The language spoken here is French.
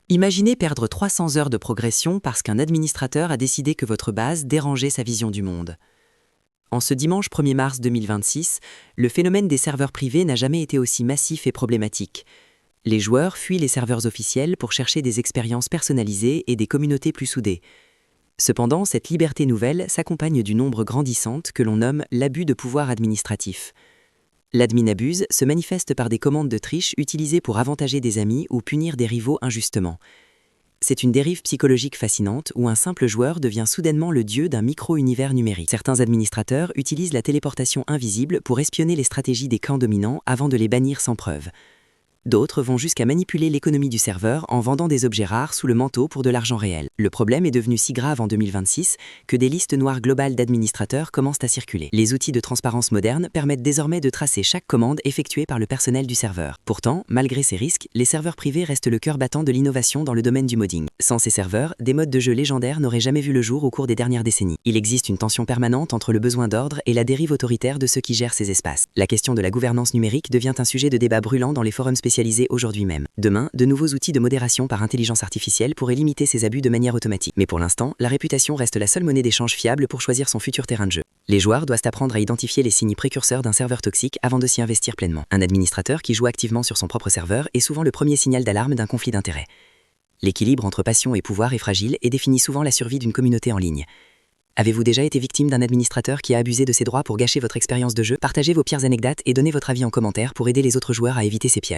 Imaginez perdre 300 heures de progression parce qu'un administrateur a décidé que votre base dérangeait sa vision du monde. En ce dimanche 1er mars 2026, le phénomène des serveurs privés n'a jamais été aussi massif et problématique. Les joueurs fuient les serveurs officiels pour chercher des expériences personnalisées et des communautés plus soudées. Cependant, cette liberté nouvelle s'accompagne du nombre grandissant que l'on nomme l'abus de pouvoir administratif. L'admin abuse se manifeste par des commandes de triche utilisées pour avantager des amis ou punir des rivaux injustement. C'est une dérive psychologique fascinante où un simple joueur devient soudainement le dieu d'un micro-univers numérique. Certains administrateurs utilisent la téléportation invisible pour espionner les stratégies des clans dominants avant de les bannir sans preuve. D'autres vont jusqu'à manipuler l'économie du serveur en vendant des objets rares sous le manteau pour de l'argent réel. Le problème est devenu si grave en 2026 que des listes noires globales d'administrateurs commencent à circuler. Les outils de transparence modernes permettent désormais de tracer chaque commande effectuée par le personnel du serveur. Pourtant, malgré ces risques, les serveurs privés restent le cœur battant de l'innovation dans le domaine du modding. Sans ces serveurs, des modes de jeu légendaires n'auraient jamais vu le jour au cours des dernières décennies. Il existe une tension permanente entre le besoin d'ordre et la dérive autoritaire de ceux qui gèrent ces espaces. La question de la gouvernance numérique devient un sujet de débat brûlant dans les forums spécialisés aujourd'hui même. Demain, de nouveaux outils de modération par intelligence artificielle pourraient limiter ces abus de manière automatique. Mais pour l'instant, la réputation reste la seule monnaie d'échange fiable pour choisir son futur terrain de jeu. Les joueurs doivent apprendre à identifier les signes précurseurs d'un serveur toxique avant de s'y investir pleinement. Un administrateur qui joue activement sur son propre serveur est souvent le premier signal d'alarme d'un conflit d'intérêts. L'équilibre entre passion et pouvoir est fragile et définit souvent la survie d'une communauté en ligne. Avez-vous déjà été victime d'un administrateur qui a abusé de ses droits pour gâcher votre expérience de jeu? Partagez vos pires anecdotes et donnez votre avis en commentaire pour aider les autres joueurs à éviter ces pièges.